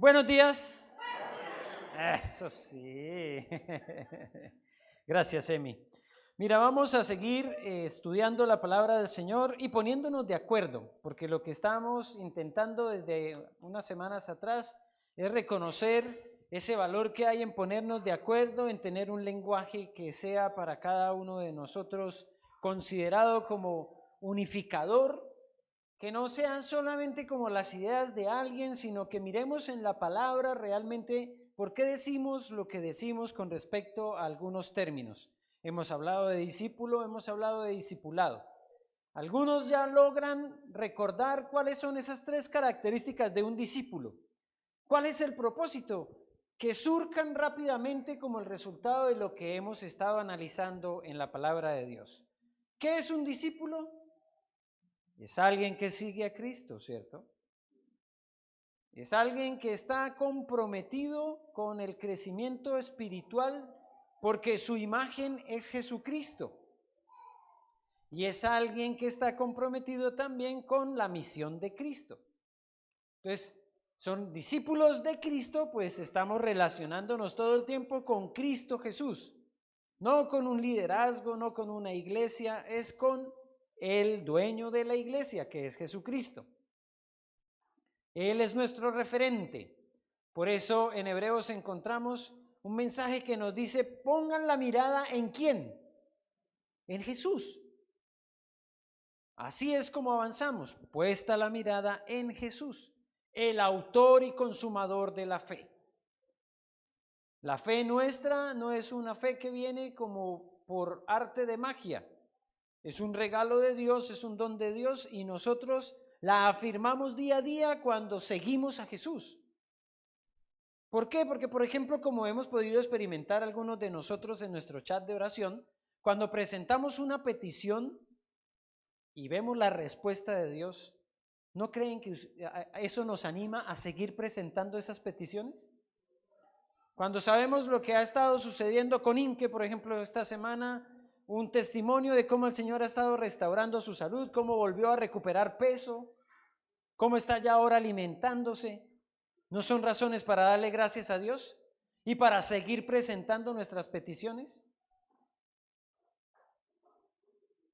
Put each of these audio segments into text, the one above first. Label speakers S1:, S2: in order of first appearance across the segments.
S1: Buenos días. Eso sí. Gracias, Emi. Mira, vamos a seguir estudiando la palabra del Señor y poniéndonos de acuerdo, porque lo que estamos intentando desde unas semanas atrás es reconocer ese valor que hay en ponernos de acuerdo, en tener un lenguaje que sea para cada uno de nosotros considerado como unificador, que no sean solamente como las ideas de alguien, sino que miremos en la palabra realmente por qué decimos lo que decimos con respecto a algunos términos. Hemos hablado de discípulo, hemos hablado de discipulado. Algunos ya logran recordar cuáles son esas tres características de un discípulo. ¿Cuál es el propósito? Que surcan rápidamente como el resultado de lo que hemos estado analizando en la palabra de Dios. ¿Qué es un discípulo? Es alguien que sigue a Cristo, ¿cierto? Es alguien que está comprometido con el crecimiento espiritual porque su imagen es Jesucristo. Y es alguien que está comprometido también con la misión de Cristo. Entonces, son discípulos de Cristo, pues estamos relacionándonos todo el tiempo con Cristo Jesús. No con un liderazgo, no con una iglesia, es con el dueño de la iglesia, que es Jesucristo. Él es nuestro referente. Por eso en Hebreos encontramos un mensaje que nos dice, pongan la mirada ¿en quién? En Jesús. Así es como avanzamos, puesta la mirada en Jesús, el autor y consumador de la fe. La fe nuestra no es una fe que viene como por arte de magia. Es un regalo de Dios, es un don de Dios y nosotros la afirmamos día a día cuando seguimos a Jesús. ¿Por qué? Porque, por ejemplo, como hemos podido experimentar algunos de nosotros en nuestro chat de oración, cuando presentamos una petición y vemos la respuesta de Dios, ¿no creen que eso nos anima a seguir presentando esas peticiones? Cuando sabemos lo que ha estado sucediendo con Inke, por ejemplo, esta semana, un testimonio de cómo el Señor ha estado restaurando su salud, cómo volvió a recuperar peso, cómo está ya ahora alimentándose. ¿No son razones para darle gracias a Dios y para seguir presentando nuestras peticiones?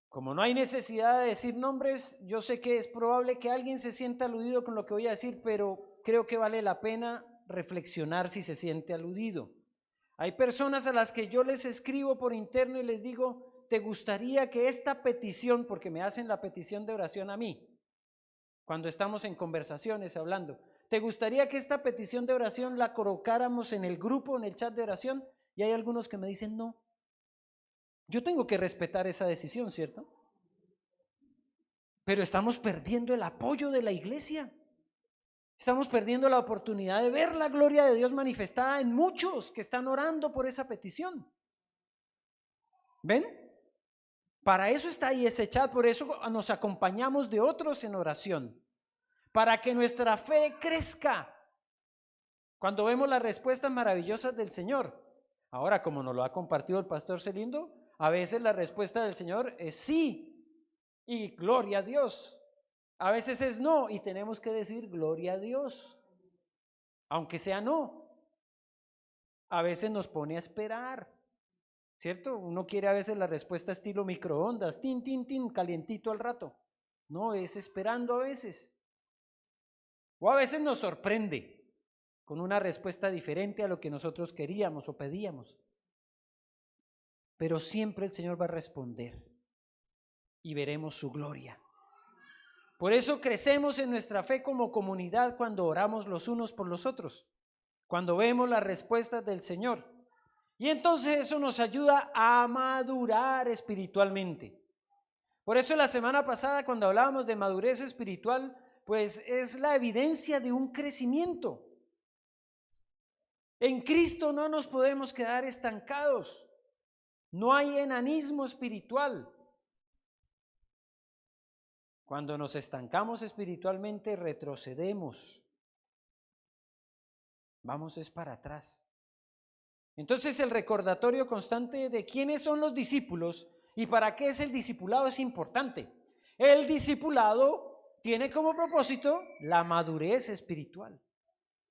S1: Como no hay necesidad de decir nombres, yo sé que es probable que alguien se sienta aludido con lo que voy a decir, pero creo que vale la pena reflexionar si se siente aludido. Hay personas a las que yo les escribo por interno y les digo, ¿te gustaría que esta petición, porque me hacen la petición de oración a mí, cuando estamos en conversaciones hablando, ¿te gustaría que esta petición de oración la colocáramos en el grupo, en el chat de oración? Y hay algunos que me dicen no. Yo tengo que respetar esa decisión, ¿cierto? Pero estamos perdiendo el apoyo de la iglesia. Estamos perdiendo la oportunidad de ver la gloria de Dios manifestada en muchos que están orando por esa petición. ¿Ven? Para eso está ahí ese chat, por eso nos acompañamos de otros en oración. Para que nuestra fe crezca. Cuando vemos las respuestas maravillosas del Señor. Ahora, como nos lo ha compartido el pastor Celindo, a veces la respuesta del Señor es sí y gloria a Dios. A veces es no y tenemos que decir gloria a Dios, aunque sea no. A veces nos pone a esperar, ¿cierto? Uno quiere a veces la respuesta estilo microondas, tin, tin, tin, calientito al rato. No, es esperando a veces. O a veces nos sorprende con una respuesta diferente a lo que nosotros queríamos o pedíamos. Pero siempre el Señor va a responder y veremos su gloria. Por eso crecemos en nuestra fe como comunidad cuando oramos los unos por los otros, cuando vemos las respuestas del Señor. Y entonces eso nos ayuda a madurar espiritualmente. Por eso la semana pasada cuando hablábamos de madurez espiritual, pues es la evidencia de un crecimiento. En Cristo no nos podemos quedar estancados. No hay enanismo espiritual. Cuando nos estancamos espiritualmente, retrocedemos. Vamos es para atrás. Entonces el recordatorio constante de quiénes son los discípulos y para qué es el discipulado es importante. El discipulado tiene como propósito la madurez espiritual.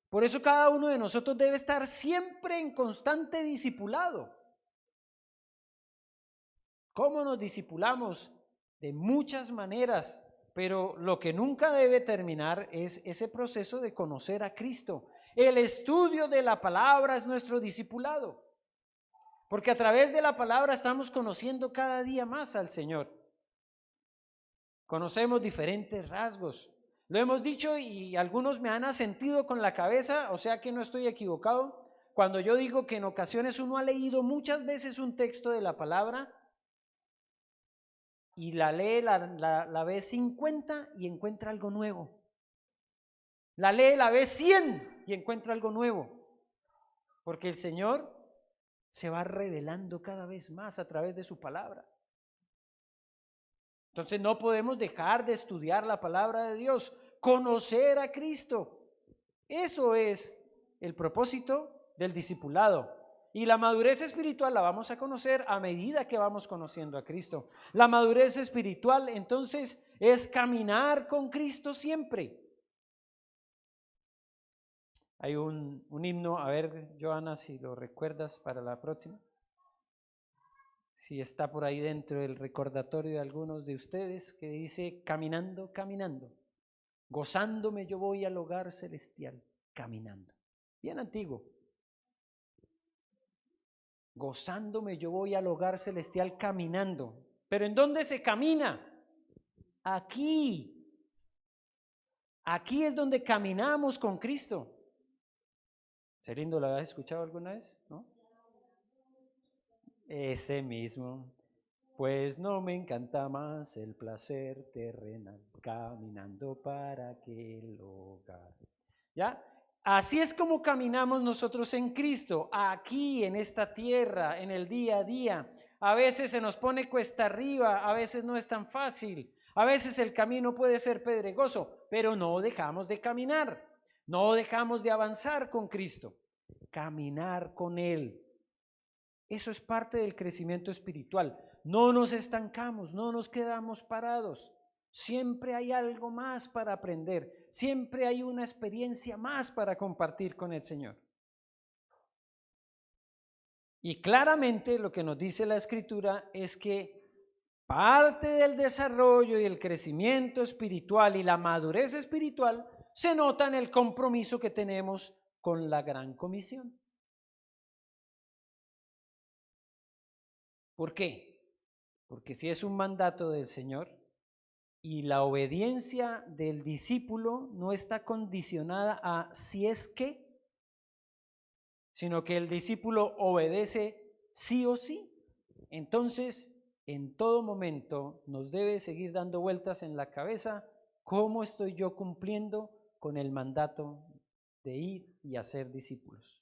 S1: Por eso cada uno de nosotros debe estar siempre en constante discipulado. ¿Cómo nos discipulamos? De muchas maneras, pero lo que nunca debe terminar es ese proceso de conocer a Cristo. El estudio de la palabra es nuestro discipulado, porque a través de la palabra estamos conociendo cada día más al Señor. Conocemos diferentes rasgos. Lo hemos dicho y algunos me han asentido con la cabeza, o sea que no estoy equivocado, cuando yo digo que en ocasiones uno ha leído muchas veces un texto de la palabra y la lee, la ve 50 y encuentra algo nuevo. La lee, la ve 100 y encuentra algo nuevo. Porque el Señor se va revelando cada vez más a través de su palabra. Entonces no podemos dejar de estudiar la palabra de Dios, conocer a Cristo. Eso es el propósito del discipulado. Y la madurez espiritual la vamos a conocer a medida que vamos conociendo a Cristo. La madurez espiritual entonces es caminar con Cristo siempre. Hay un himno, a ver, Joana, si lo recuerdas para la próxima. Si está por ahí dentro del recordatorio de algunos de ustedes, que dice: caminando, caminando, gozándome yo voy al hogar celestial, caminando. Bien antiguo. Gozándome yo voy al hogar celestial caminando. ¿Pero en dónde se camina? Aquí. Aquí es donde caminamos con Cristo. Celindo, ¿la has escuchado alguna vez? ¿No? Ese mismo. Pues no me encanta más el placer terrenal, caminando para aquel hogar. ¿Ya? Así es como caminamos nosotros en Cristo, aquí en esta tierra, en el día a día. A veces se nos pone cuesta arriba, a veces no es tan fácil, a veces el camino puede ser pedregoso, pero no dejamos de caminar, no dejamos de avanzar con Cristo, caminar con Él. Eso es parte del crecimiento espiritual. No nos estancamos, no nos quedamos parados. Siempre hay algo más para aprender. Siempre hay una experiencia más para compartir con el Señor. Y claramente lo que nos dice la Escritura es que parte del desarrollo y el crecimiento espiritual y la madurez espiritual se nota en el compromiso que tenemos con la gran comisión. ¿Por qué? Porque si es un mandato del Señor y la obediencia del discípulo no está condicionada a si es que, sino que el discípulo obedece sí o sí, entonces en todo momento nos debe seguir dando vueltas en la cabeza cómo estoy yo cumpliendo con el mandato de ir y hacer discípulos.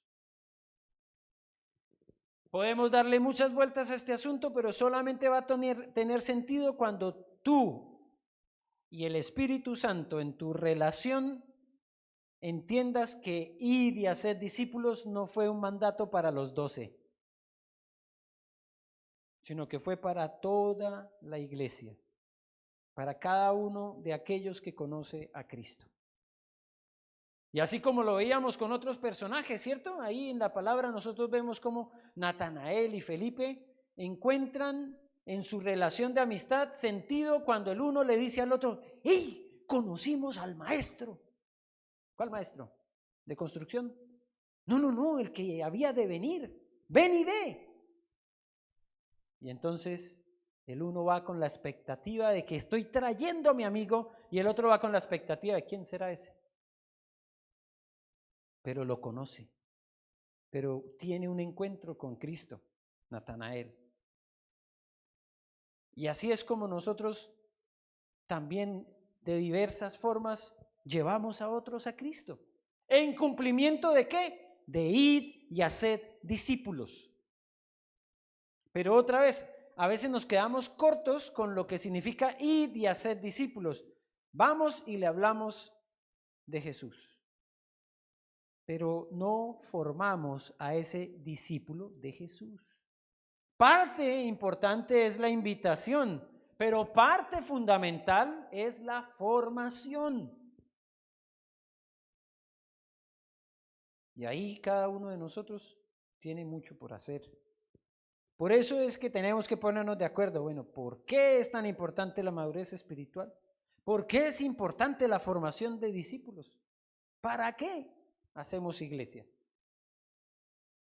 S1: Podemos darle muchas vueltas a este asunto, pero solamente va a tener sentido cuando tú y el Espíritu Santo en tu relación entiendas que ir y hacer discípulos no fue un mandato para los 12, sino que fue para toda la iglesia, para cada uno de aquellos que conoce a Cristo. Y así como lo veíamos con otros personajes, ¿cierto? Ahí en la palabra nosotros vemos cómo Natanael y Felipe encuentran en su relación de amistad sentido cuando el uno le dice al otro: ¡hey! Conocimos al maestro. ¿Cuál maestro? ¿De construcción? No, el que había de venir. Ven y ve. Y entonces el uno va con la expectativa de que estoy trayendo a mi amigo y el otro va con la expectativa de quién será ese. Pero lo conoce, pero tiene un encuentro con Cristo, Natanael. Y así es como nosotros también de diversas formas llevamos a otros a Cristo. ¿En cumplimiento de qué? De ir y hacer discípulos. Pero otra vez, a veces nos quedamos cortos con lo que significa ir y hacer discípulos. Vamos y le hablamos de Jesús, pero no formamos a ese discípulo de Jesús. Parte importante es la invitación, pero parte fundamental es la formación. Y ahí cada uno de nosotros tiene mucho por hacer. Por eso es que tenemos que ponernos de acuerdo. Bueno, ¿por qué es tan importante la madurez espiritual? ¿Por qué es importante la formación de discípulos? ¿Para qué hacemos iglesia?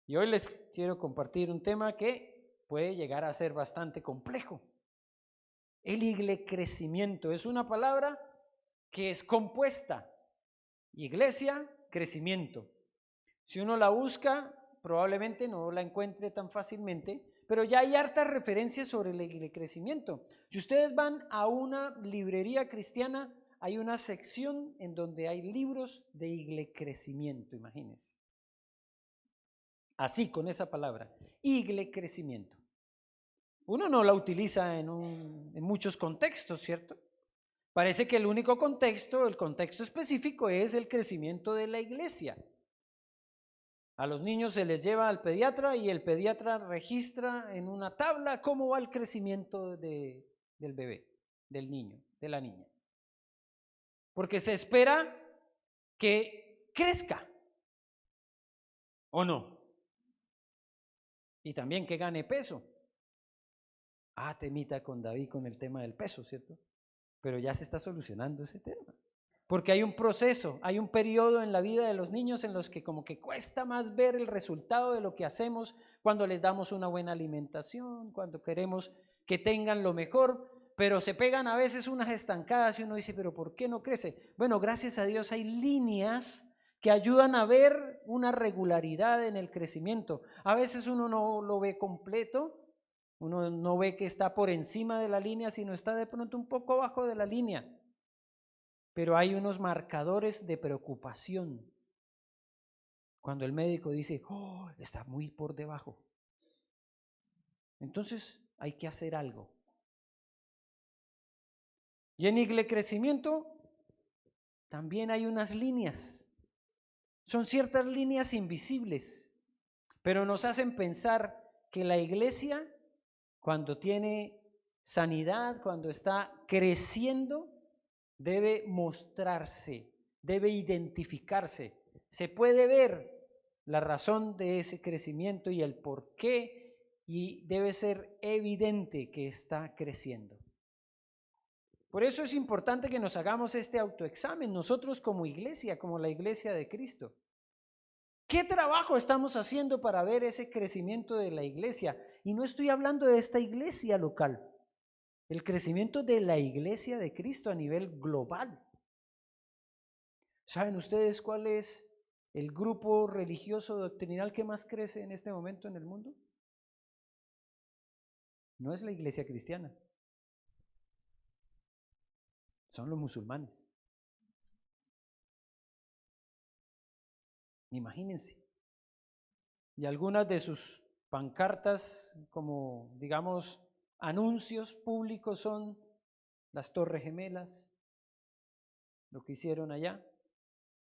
S1: Y hoy les quiero compartir un tema que puede llegar a ser bastante complejo. El iglecrecimiento es una palabra que es compuesta. Iglesia, crecimiento. Si uno la busca, probablemente no la encuentre tan fácilmente, pero ya hay hartas referencias sobre el iglecrecimiento. Si ustedes van a una librería cristiana, hay una sección en donde hay libros de iglecrecimiento, imagínense. Así, con esa palabra, iglecrecimiento. Uno no la utiliza en muchos contextos, ¿cierto? Parece que el único contexto, el contexto específico es el crecimiento de la iglesia. A los niños se les lleva al pediatra y el pediatra registra en una tabla cómo va el crecimiento del bebé, del niño, de la niña. Porque se espera que crezca, ¿o no? Y también que gane peso. Temita con David con el tema del peso, ¿cierto? Pero ya se está solucionando ese tema. Porque hay un proceso, hay un periodo en la vida de los niños en los que como que cuesta más ver el resultado de lo que hacemos cuando les damos una buena alimentación, cuando queremos que tengan lo mejor, pero se pegan a veces unas estancadas y uno dice, pero ¿por qué no crece? Bueno, gracias a Dios hay líneas que ayudan a ver una regularidad en el crecimiento. A veces uno no lo ve completo, uno no ve que está por encima de la línea, sino está de pronto un poco abajo de la línea. Pero hay unos marcadores de preocupación. Cuando el médico dice, está muy por debajo. Entonces hay que hacer algo. Y en iglecrecimiento también hay unas líneas. Son ciertas líneas invisibles, pero nos hacen pensar que la iglesia, cuando tiene sanidad, cuando está creciendo, debe mostrarse, debe identificarse. Se puede ver la razón de ese crecimiento y el por qué, y debe ser evidente que está creciendo. Por eso es importante que nos hagamos este autoexamen, nosotros como iglesia, como la iglesia de Cristo. ¿Qué trabajo estamos haciendo para ver ese crecimiento de la iglesia? Y no estoy hablando de esta iglesia local, el crecimiento de la iglesia de Cristo a nivel global. ¿Saben ustedes cuál es el grupo religioso doctrinal que más crece en este momento en el mundo? No es la iglesia cristiana, son los musulmanes. Imagínense. Y algunas de sus pancartas, como digamos anuncios públicos, son las Torres Gemelas, lo que hicieron allá,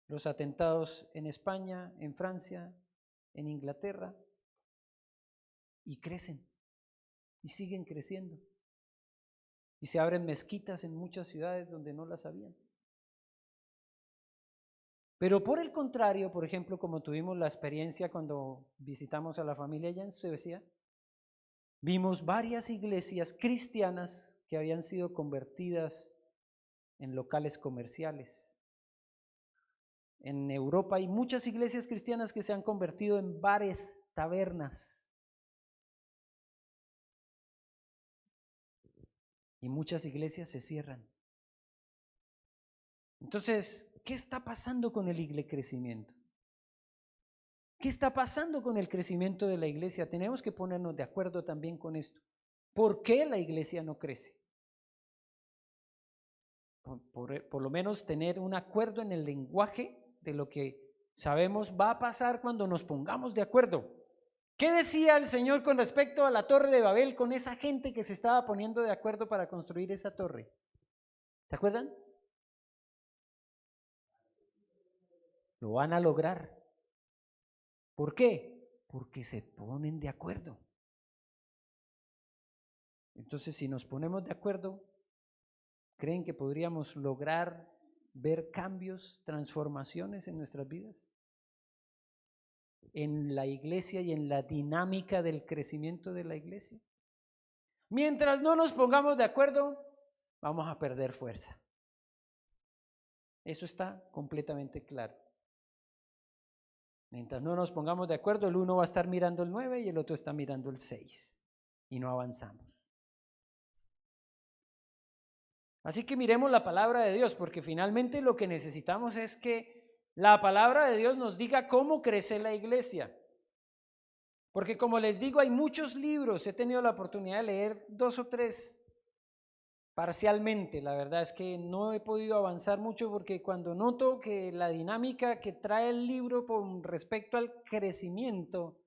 S1: los atentados en España, en Francia, en Inglaterra, y crecen, y siguen creciendo. Y se abren mezquitas en muchas ciudades donde no las habían. Pero por el contrario, por ejemplo, como tuvimos la experiencia cuando visitamos a la familia allá en Suecia, vimos varias iglesias cristianas que habían sido convertidas en locales comerciales. En Europa hay muchas iglesias cristianas que se han convertido en bares, tabernas. Y muchas iglesias se cierran. Entonces, ¿qué está pasando con el iglecrecimiento? ¿Qué está pasando con el crecimiento de la iglesia? Tenemos que ponernos de acuerdo también con esto. ¿Por qué la iglesia no crece? Por lo menos tener un acuerdo en el lenguaje de lo que sabemos va a pasar cuando nos pongamos de acuerdo. ¿Qué decía el Señor con respecto a la torre de Babel con esa gente que se estaba poniendo de acuerdo para construir esa torre? ¿Se acuerdan? Lo van a lograr. ¿Por qué? Porque se ponen de acuerdo. Entonces, si nos ponemos de acuerdo, ¿creen que podríamos lograr ver cambios, transformaciones en nuestras vidas? en la iglesia y en la dinámica del crecimiento de la iglesia? Mientras no nos pongamos de acuerdo, vamos a perder fuerza. Eso está completamente claro. Mientras no nos pongamos de acuerdo, el uno va a estar mirando el 9 y el otro está mirando el 6 y no avanzamos. Así que miremos la palabra de Dios, porque finalmente lo que necesitamos es que la palabra de Dios nos diga cómo crece la iglesia. Porque como les digo, hay muchos libros, he tenido la oportunidad de leer 2 o 3 parcialmente. La verdad es que no he podido avanzar mucho porque cuando noto que la dinámica que trae el libro con respecto al crecimiento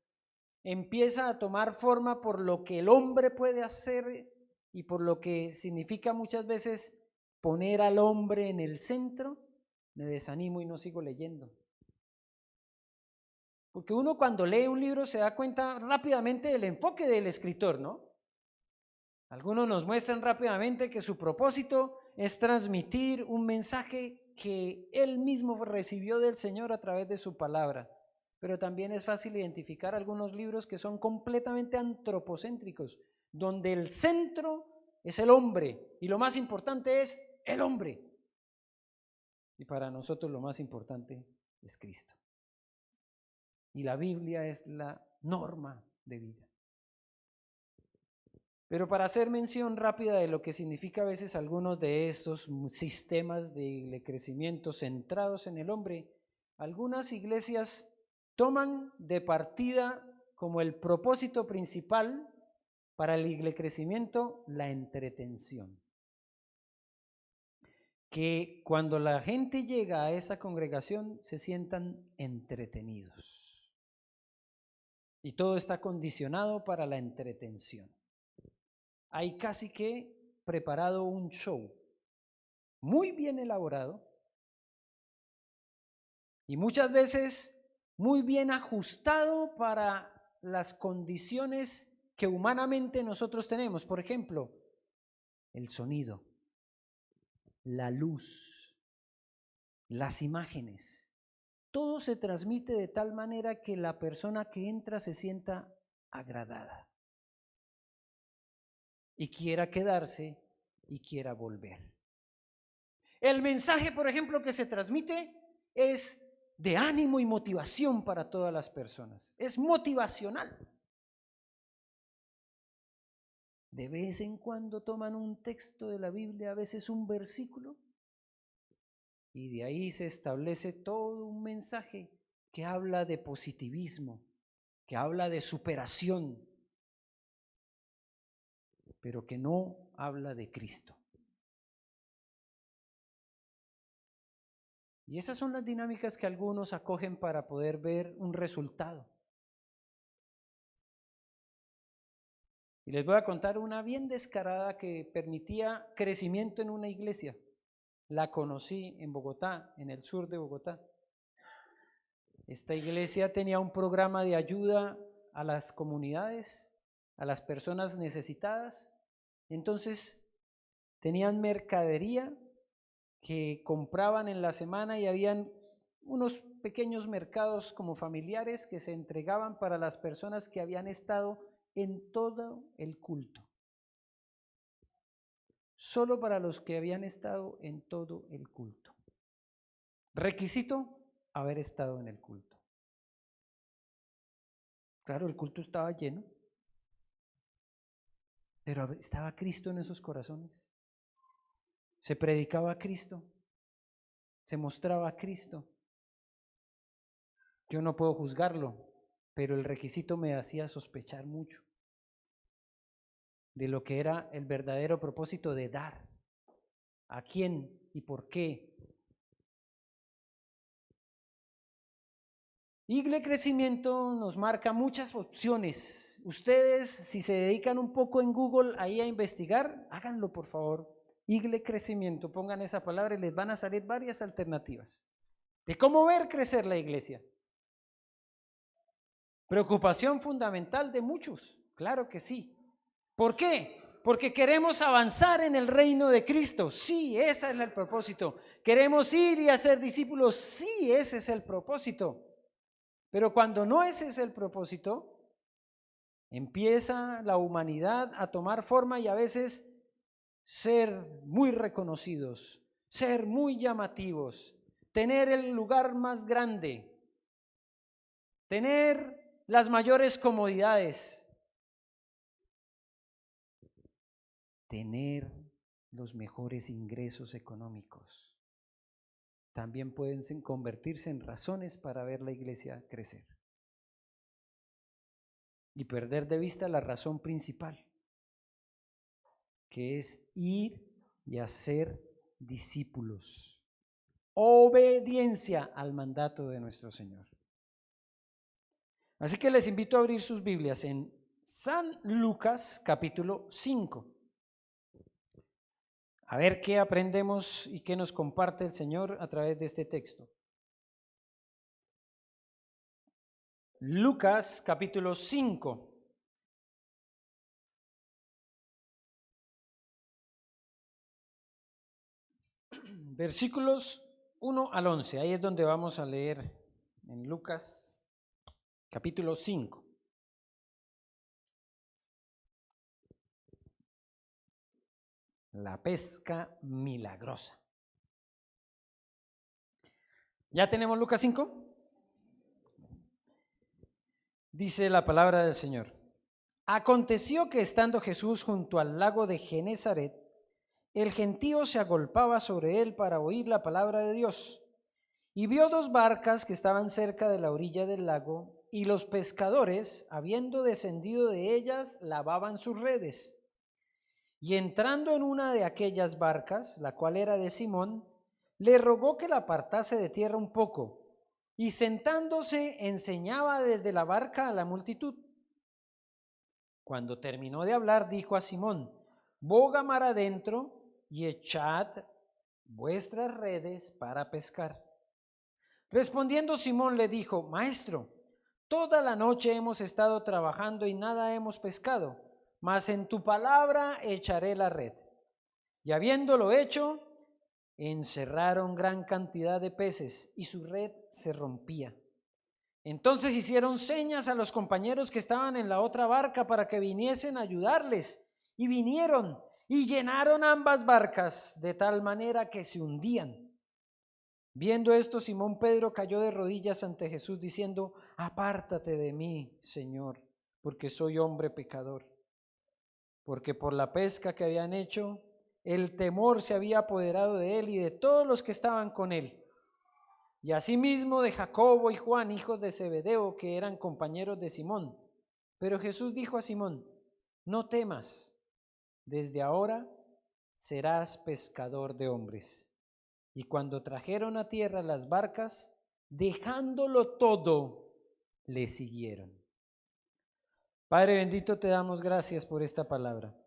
S1: empieza a tomar forma por lo que el hombre puede hacer y por lo que significa muchas veces poner al hombre en el centro, me desanimo y no sigo leyendo. Porque uno cuando lee un libro se da cuenta rápidamente del enfoque del escritor, ¿no? Algunos nos muestran rápidamente que su propósito es transmitir un mensaje que él mismo recibió del Señor a través de su palabra. Pero también es fácil identificar algunos libros que son completamente antropocéntricos, donde el centro es el hombre y lo más importante es el hombre. Y para nosotros lo más importante es Cristo. Y la Biblia es la norma de vida. Pero para hacer mención rápida de lo que significa a veces algunos de estos sistemas de crecimiento centrados en el hombre, algunas iglesias toman de partida como el propósito principal para el crecimiento la entretención. Que cuando la gente llega a esa congregación se sientan entretenidos. Y todo está condicionado para la entretención. Hay casi que preparado un show muy bien elaborado y muchas veces muy bien ajustado para las condiciones que humanamente nosotros tenemos. Por ejemplo, el sonido, la luz, las imágenes. Todo se transmite de tal manera que la persona que entra se sienta agradada y quiera quedarse y quiera volver. El mensaje, por ejemplo, que se transmite es de ánimo y motivación para todas las personas. Es motivacional. De vez en cuando toman un texto de la Biblia, a veces un versículo, y de ahí se establece todo un mensaje que habla de positivismo, que habla de superación, pero que no habla de Cristo. Y esas son las dinámicas que algunos acogen para poder ver un resultado. Y les voy a contar una bien descarada que permitía crecimiento en una iglesia. La conocí en Bogotá, en el sur de Bogotá. Esta iglesia tenía un programa de ayuda a las comunidades, a las personas necesitadas. Entonces tenían mercadería que compraban en la semana y habían unos pequeños mercados como familiares que se entregaban para las personas que habían estado en todo el culto. Solo para los que habían estado en todo el culto. Requisito, haber estado en el culto. Claro, el culto estaba lleno, pero estaba Cristo en esos corazones. Se predicaba a Cristo, se mostraba a Cristo. Yo no puedo juzgarlo, pero el requisito me hacía sospechar mucho de lo que era el verdadero propósito de dar. ¿A quién y por qué? Igle Crecimiento nos marca muchas opciones. Ustedes, si se dedican un poco en Google ahí a investigar, háganlo por favor. Igle Crecimiento, pongan esa palabra y les van a salir varias alternativas de cómo ver crecer la iglesia. Preocupación fundamental de muchos, claro que sí. ¿Por qué? Porque queremos avanzar en el reino de Cristo. Sí, ese es el propósito. Queremos ir y hacer discípulos. Sí, ese es el propósito. Pero cuando no ese es el propósito, empieza la humanidad a tomar forma y a veces ser muy reconocidos, ser muy llamativos, tener el lugar más grande, tener las mayores comodidades, tener los mejores ingresos económicos. También pueden convertirse en razones para ver la iglesia crecer y perder de vista la razón principal, que es ir y hacer discípulos. Obediencia al mandato de nuestro Señor. Así que les invito a abrir sus Biblias en San Lucas capítulo 5. A ver qué aprendemos y qué nos comparte el Señor a través de este texto. Lucas capítulo 5. Versículos 1 al 11. Ahí es donde vamos a leer en Lucas capítulo 5. La pesca milagrosa. ¿Ya tenemos Lucas 5? Dice la palabra del Señor. Aconteció que estando Jesús junto al lago de Genezaret, el gentío se agolpaba sobre él para oír la palabra de Dios. Y vio dos barcas que estaban cerca de la orilla del lago, y los pescadores, habiendo descendido de ellas, lavaban sus redes. Y entrando en una de aquellas barcas, la cual era de Simón, le rogó que la apartase de tierra un poco, y sentándose enseñaba desde la barca a la multitud. Cuando terminó de hablar, dijo a Simón: boga mar adentro y echad vuestras redes para pescar. Respondiendo Simón le dijo: Maestro, toda la noche hemos estado trabajando y nada hemos pescado, mas en tu palabra echaré la red. Y habiéndolo hecho, encerraron gran cantidad de peces y su red se rompía. Entonces hicieron señas a los compañeros que estaban en la otra barca para que viniesen a ayudarles, y vinieron y llenaron ambas barcas de tal manera que se hundían. Viendo esto, Simón Pedro cayó de rodillas ante Jesús diciendo: apártate de mí, Señor, porque soy hombre pecador. Porque por la pesca que habían hecho, el temor se había apoderado de él y de todos los que estaban con él. Y asimismo de Jacobo y Juan, hijos de Zebedeo, que eran compañeros de Simón. Pero Jesús dijo a Simón: no temas, desde ahora serás pescador de hombres. Y cuando trajeron a tierra las barcas, dejándolo todo, le siguieron. Padre bendito, te damos gracias por esta palabra.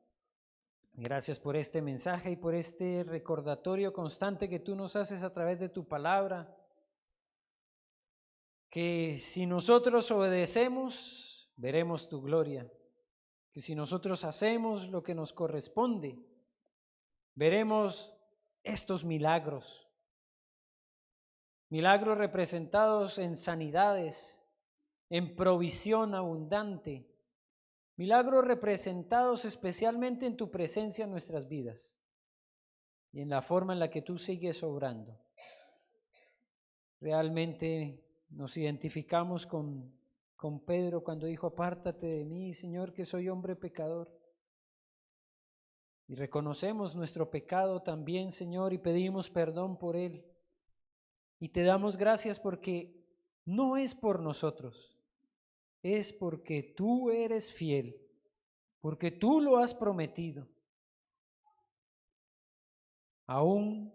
S1: Gracias por este mensaje y por este recordatorio constante que tú nos haces a través de tu palabra. Que si nosotros obedecemos, veremos tu gloria. Que si nosotros hacemos lo que nos corresponde, veremos estos milagros. Milagros representados en sanidades, en provisión abundante. Milagros representados especialmente en tu presencia en nuestras vidas y en la forma en la que tú sigues obrando. Realmente nos identificamos con Pedro cuando dijo: apártate de mí, Señor, que soy hombre pecador. Y reconocemos nuestro pecado también, Señor, y pedimos perdón por él. Y te damos gracias porque no es por nosotros, es porque tú eres fiel, porque tú lo has prometido. Aún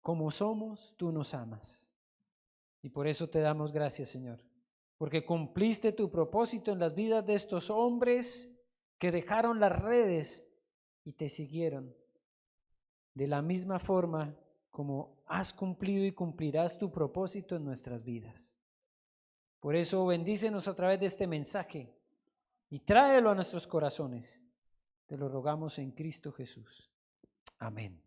S1: como somos, tú nos amas. Y por eso te damos gracias, Señor, porque cumpliste tu propósito en las vidas de estos hombres que dejaron las redes y te siguieron. De la misma forma como has cumplido y cumplirás tu propósito en nuestras vidas. Por eso bendícenos a través de este mensaje y tráelo a nuestros corazones. Te lo rogamos en Cristo Jesús. Amén.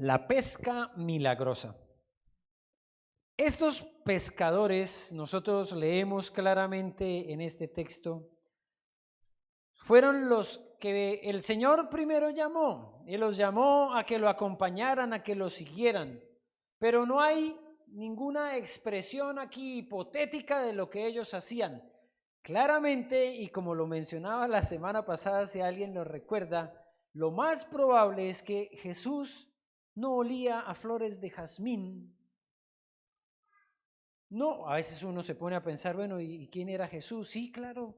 S1: La pesca milagrosa. Estos pescadores, nosotros leemos claramente en este texto, fueron los que el Señor primero llamó, y los llamó a que lo acompañaran, a que lo siguieran, pero no hay ninguna expresión aquí hipotética de lo que ellos hacían. Claramente, y como lo mencionaba la semana pasada, si alguien lo recuerda, lo más probable es que Jesús no olía a flores de jazmín. No, a veces uno se pone a pensar, bueno, ¿y quién era Jesús? Sí, claro,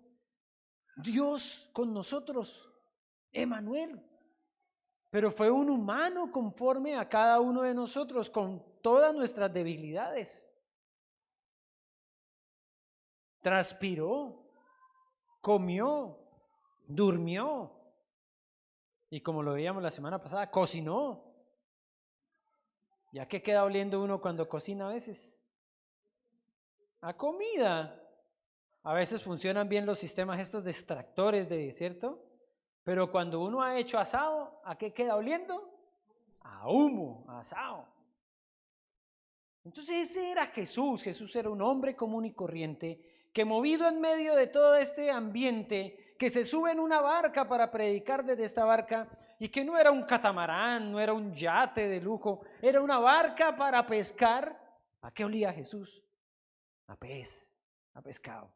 S1: Dios con nosotros, Emanuel. Pero fue un humano conforme a cada uno de nosotros, con todas nuestras debilidades. Transpiró, comió, durmió. Y como lo veíamos la semana pasada, cocinó. ¿Ya qué queda oliendo uno cuando cocina a veces? A comida. A veces funcionan bien los sistemas estos de extractores, ¿cierto? Pero cuando uno ha hecho asado, ¿a qué queda oliendo? A humo, a asado. Entonces ese era Jesús. Jesús era un hombre común y corriente que, movido en medio de todo este ambiente, que se sube en una barca para predicar desde esta barca, y que no era un catamarán, no era un yate de lujo, era una barca para pescar. ¿A qué olía Jesús? A pez, a pescado.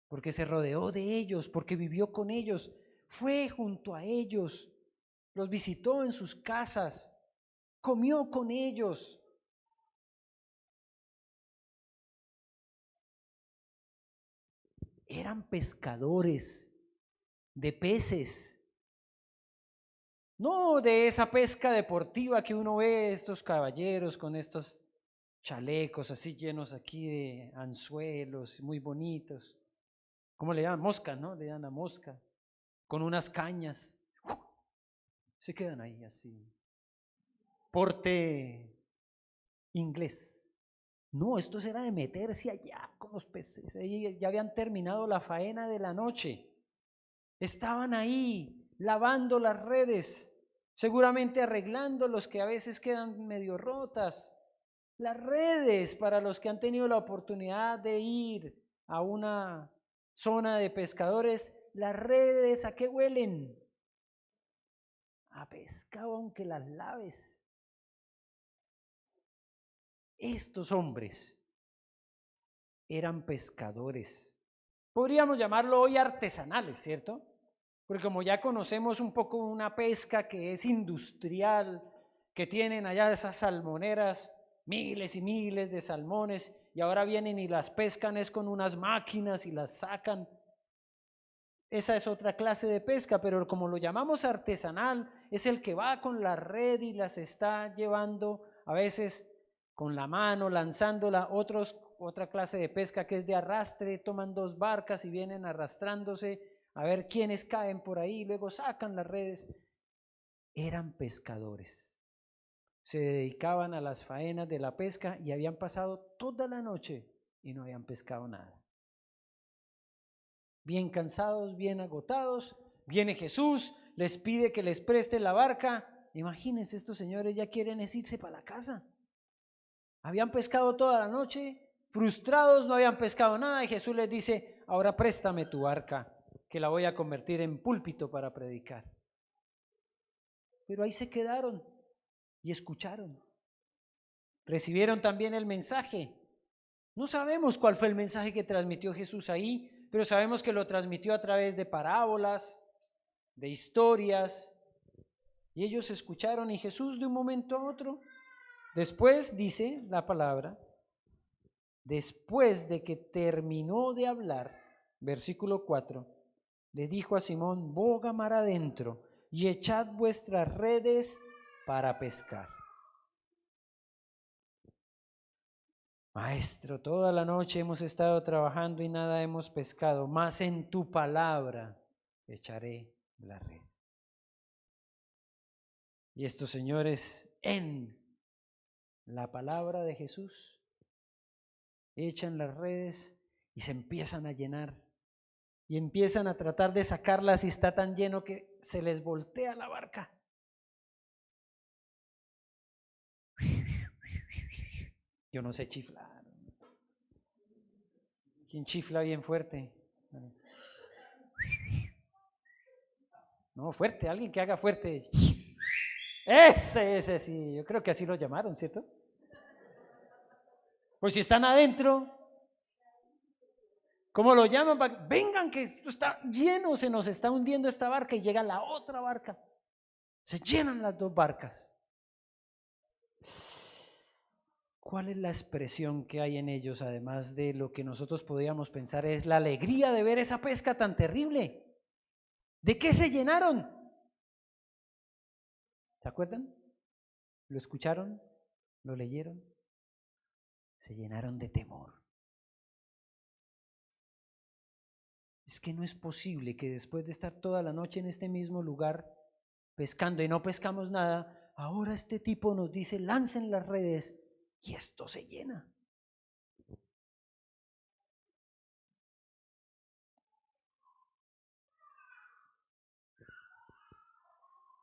S1: Porque se rodeó de ellos, porque vivió con ellos, fue junto a ellos, los visitó en sus casas, comió con ellos. Eran pescadores de peces, no de esa pesca deportiva que uno ve estos caballeros con estos chalecos así llenos aquí de anzuelos muy bonitos. ¿Cómo le llaman? Mosca, ¿no? Le dan a mosca, con unas cañas. Se quedan ahí así. Porte inglés. No, esto era de meterse allá con los peces. Ellos ya habían terminado la faena de la noche. Estaban ahí lavando las redes, seguramente arreglando los que a veces quedan medio rotas. Las redes, para los que han tenido la oportunidad de ir a una zona de pescadores, las redes, ¿a qué huelen? A pescado aunque las laves. Estos hombres eran pescadores. Podríamos llamarlo hoy artesanales, ¿cierto? Porque como ya conocemos un poco una pesca que es industrial, que tienen allá esas salmoneras, miles y miles de salmones, y ahora vienen y las pescan es con unas máquinas y las sacan. Esa es otra clase de pesca, pero como lo llamamos artesanal, es el que va con la red y las está llevando a veces con la mano, lanzándola. Otra clase de pesca que es de arrastre, toman dos barcas y vienen arrastrándose a ver quiénes caen por ahí, luego sacan las redes. Eran pescadores, se dedicaban a las faenas de la pesca y habían pasado toda la noche y no habían pescado nada. Bien cansados, bien agotados, viene Jesús, les pide que les preste la barca. Imagínense, estos señores ya quieren irse para la casa. Habían pescado toda la noche, frustrados, no habían pescado nada, y Jesús les dice: ahora préstame tu barca, que la voy a convertir en púlpito para predicar. Pero ahí se quedaron y escucharon. Recibieron también el mensaje. No sabemos cuál fue el mensaje que transmitió Jesús ahí, pero sabemos que lo transmitió a través de parábolas, de historias, y ellos escucharon, y Jesús de un momento a otro, después dice la palabra, después de que terminó de hablar, versículo 4, le dijo a Simón: boga mar adentro y echad vuestras redes para pescar. Maestro, toda la noche hemos estado trabajando y nada hemos pescado, mas en tu palabra echaré la red. Y estos señores, en la palabra de Jesús, echan las redes y se empiezan a llenar y empiezan a tratar de sacarlas, y está tan lleno que se les voltea la barca. Yo no sé chiflar. ¿Quién chifla bien fuerte? No, fuerte, alguien que haga fuerte. Ese sí, yo creo que así lo llamaron, ¿cierto? Pues si están adentro, ¿cómo lo llaman? Vengan, que esto está lleno, se nos está hundiendo esta barca y llega la otra barca. Se llenan las dos barcas. ¿Cuál es la expresión que hay en ellos, además de lo que nosotros podríamos pensar es la alegría de ver esa pesca tan terrible? ¿De qué se llenaron? ¿Se acuerdan? ¿Lo escucharon? ¿Lo leyeron? Se llenaron de temor. Es que no es posible que después de estar toda la noche en este mismo lugar pescando y no pescamos nada, ahora este tipo nos dice, lancen las redes y esto se llena.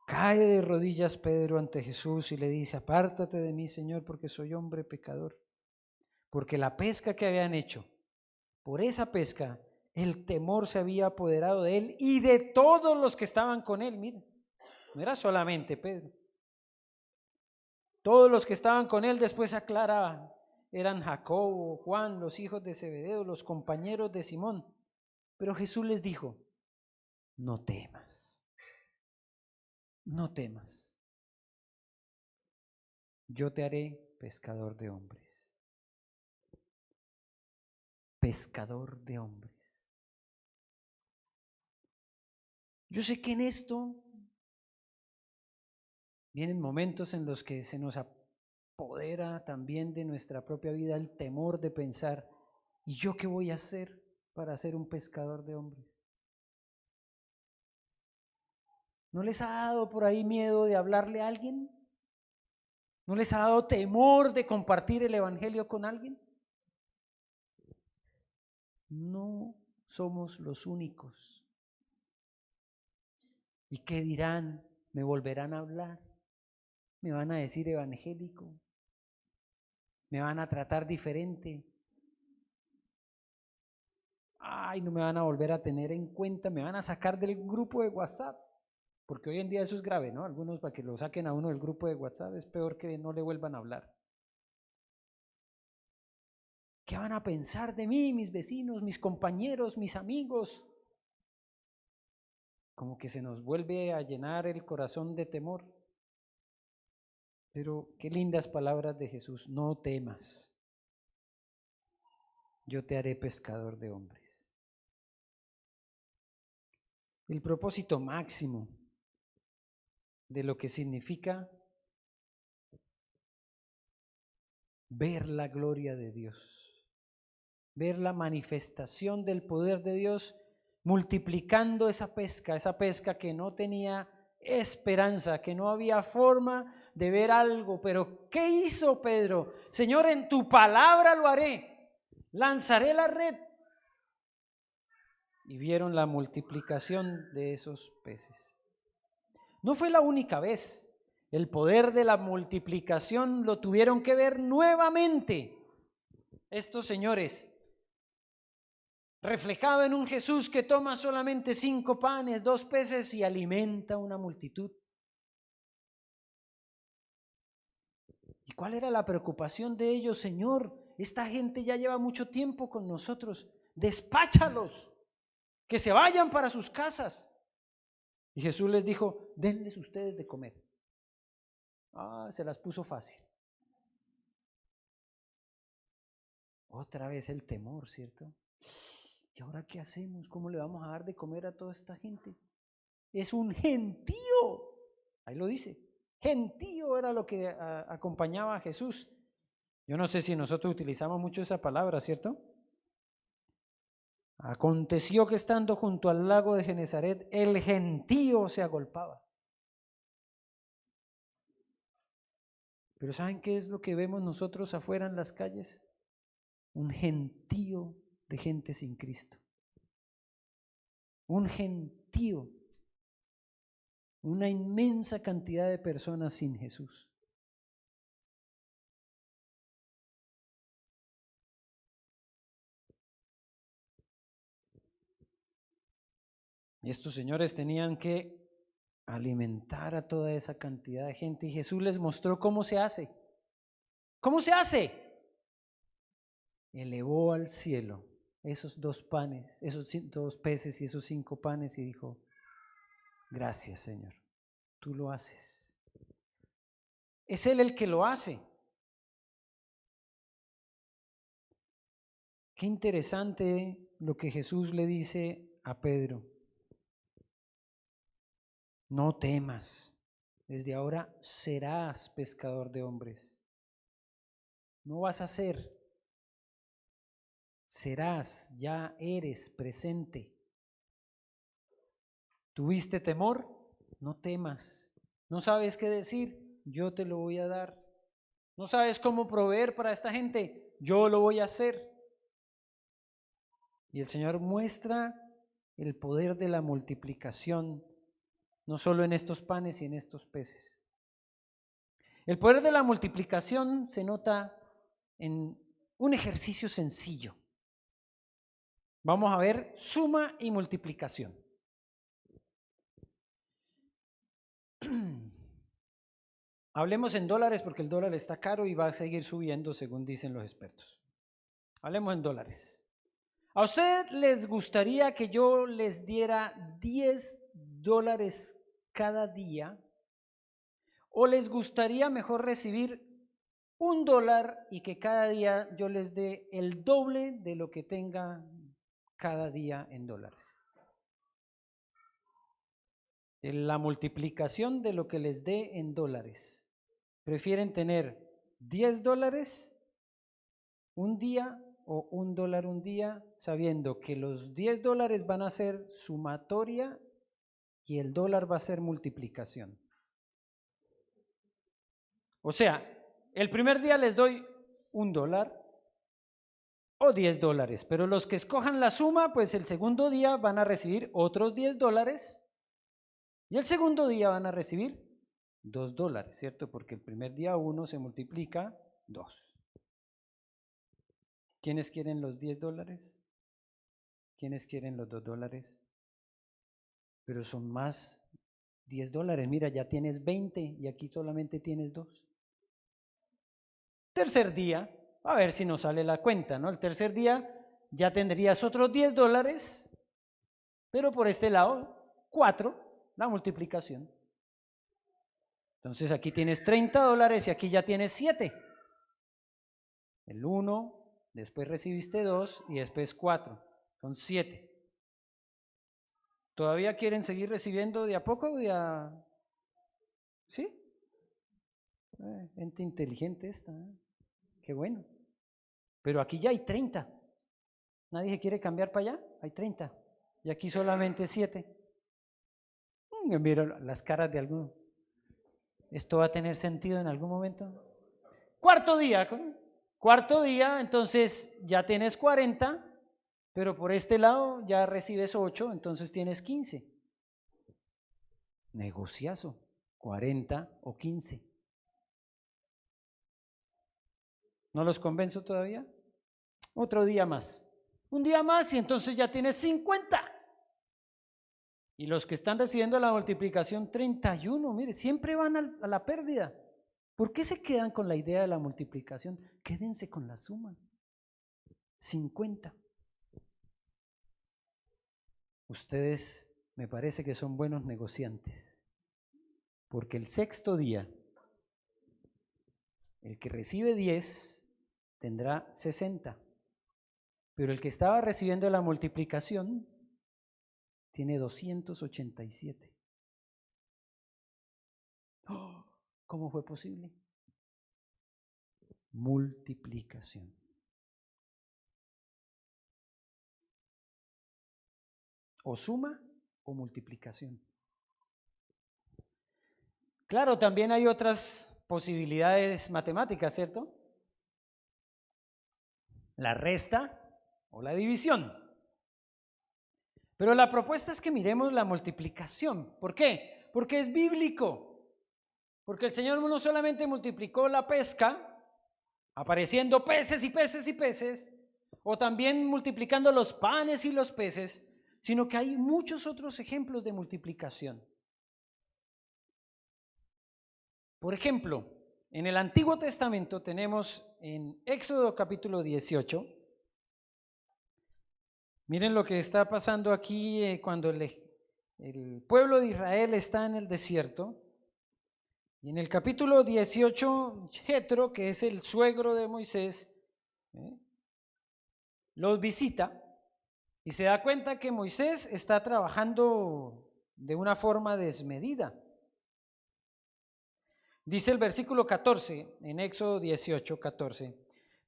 S1: Cae de rodillas Pedro ante Jesús y le dice, apártate de mí, Señor, porque soy hombre pecador. Porque la pesca que habían hecho, por esa pesca, el temor se había apoderado de él y de todos los que estaban con él. Miren, no era solamente Pedro. Todos los que estaban con él después aclaraban, eran Jacobo, Juan, los hijos de Zebedeo, los compañeros de Simón. Pero Jesús les dijo, no temas, no temas. Yo te haré pescador de hombres. Pescador de hombres. Yo sé que en esto vienen momentos en los que se nos apodera también de nuestra propia vida el temor de pensar, ¿y yo qué voy a hacer para ser un pescador de hombres? ¿No les ha dado por ahí miedo de hablarle a alguien? ¿No les ha dado temor de compartir el evangelio con alguien? No somos los únicos. ¿Y qué dirán? ¿Me volverán a hablar? ¿Me van a decir evangélico? ¿Me van a tratar diferente? Ay, no me van a volver a tener en cuenta, me van a sacar del grupo de WhatsApp, porque hoy en día eso es grave, ¿no? Algunos para que lo saquen a uno del grupo de WhatsApp es peor que no le vuelvan a hablar. ¿Qué van a pensar de mí, mis vecinos, mis compañeros, mis amigos? Como que se nos vuelve a llenar el corazón de temor. Pero qué lindas palabras de Jesús, no temas, yo te haré pescador de hombres. El propósito máximo de lo que significa ver la gloria de Dios, ver la manifestación del poder de Dios multiplicando esa pesca que no tenía esperanza, que no había forma de ver algo. Pero ¿qué hizo Pedro? Señor, en tu palabra lo haré, lanzaré la red. Y vieron la multiplicación de esos peces. No fue la única vez. El poder de la multiplicación lo tuvieron que ver nuevamente estos señores, reflejado en un Jesús que toma solamente 5 panes, 2 peces y alimenta una multitud. ¿Y cuál era la preocupación de ellos? Señor, esta gente ya lleva mucho tiempo con nosotros, despáchalos, que se vayan para sus casas. Y Jesús les dijo, denles ustedes de comer. Se las puso fácil. Otra vez el temor, ¿cierto? ¿Y ahora qué hacemos? ¿Cómo le vamos a dar de comer a toda esta gente? Es un gentío. Ahí lo dice. Gentío era lo que acompañaba a Jesús. Yo no sé si nosotros utilizamos mucho esa palabra, ¿cierto? Aconteció que estando junto al lago de Genezaret, el gentío se agolpaba. Pero ¿saben qué es lo que vemos nosotros afuera en las calles? Un gentío de gente sin Cristo. Un gentío. Una inmensa cantidad de personas sin Jesús. Estos señores tenían que alimentar a toda esa cantidad de gente y Jesús les mostró cómo se hace. ¿Cómo se hace? Elevó al cielo esos 2 panes, esos 2 peces y esos 5 panes y dijo: gracias, Señor, tú lo haces. Es Él el que lo hace. Qué interesante lo que Jesús le dice a Pedro: no temas, desde ahora serás pescador de hombres. No vas a ser, serás, ya eres presente. ¿Tuviste temor? No temas. ¿No sabes qué decir? Yo te lo voy a dar. ¿No sabes cómo proveer para esta gente? Yo lo voy a hacer. Y el Señor muestra el poder de la multiplicación, no solo en estos panes y en estos peces. El poder de la multiplicación se nota en un ejercicio sencillo. Vamos a ver suma y multiplicación. Hablemos en dólares porque el dólar está caro y va a seguir subiendo según dicen los expertos. Hablemos en dólares. ¿A usted les gustaría que yo les diera $10 cada día? ¿O les gustaría mejor recibir $1 y que cada día yo les dé el doble de lo que tenga cada día en dólares? La multiplicación de lo que les dé en dólares. ¿Prefieren tener $10 un día o $1 un día, sabiendo que los $10 van a ser sumatoria y el dólar va a ser multiplicación? O sea, el primer día les doy $1 o $10, pero los que escojan la suma, pues el segundo día van a recibir otros $10 y el segundo día van a recibir $2, ¿cierto? Porque el primer día 1 se multiplica 2. ¿Quiénes quieren los $10? ¿Quiénes quieren los $2? Pero son más $10. Mira, ya tienes 20 y aquí solamente tienes 2. Tercer día, a ver si nos sale la cuenta, ¿no? El tercer día ya tendrías otros $10, pero por este lado, 4, la multiplicación. Entonces aquí tienes $30 y aquí ya tienes 7. El 1, después recibiste 2 y después 4. Son 7. ¿Todavía quieren seguir recibiendo de a poco? ¿Sí? Gente inteligente esta. Qué bueno. Pero aquí ya hay 30. ¿Nadie se quiere cambiar para allá? Hay 30. Y aquí solamente 7. Mira las caras de alguno. ¿Esto va a tener sentido en algún momento? Cuarto día, entonces ya tienes 40, pero por este lado ya recibes 8, entonces tienes 15. Negociazo, 40 o 15. ¿No los convenzo todavía? Otro día más. Un día más y entonces ya tienes 50. Y los que están recibiendo la multiplicación 31, mire, siempre van a la pérdida. ¿Por qué se quedan con la idea de la multiplicación? Quédense con la suma. 50. Ustedes me parece que son buenos negociantes. Porque el sexto día, el que recibe 10 tendrá 60. Pero el que estaba recibiendo la multiplicación tiene 287. ¡Oh! ¿Cómo fue posible? Multiplicación. O suma o multiplicación. Claro, también hay otras posibilidades matemáticas, ¿cierto? La resta o la división. Pero la propuesta es que miremos la multiplicación. ¿Por qué? Porque es bíblico. Porque el Señor no solamente multiplicó la pesca, apareciendo peces y peces y peces, o también multiplicando los panes y los peces, sino que hay muchos otros ejemplos de multiplicación. Por ejemplo, en el Antiguo Testamento tenemos en Éxodo capítulo 18, miren lo que está pasando aquí cuando el pueblo de Israel está en el desierto. Y en el capítulo 18, Jetro, que es el suegro de Moisés, los visita y se da cuenta que Moisés está trabajando de una forma desmedida. Dice el versículo 14, en Éxodo 18, 14.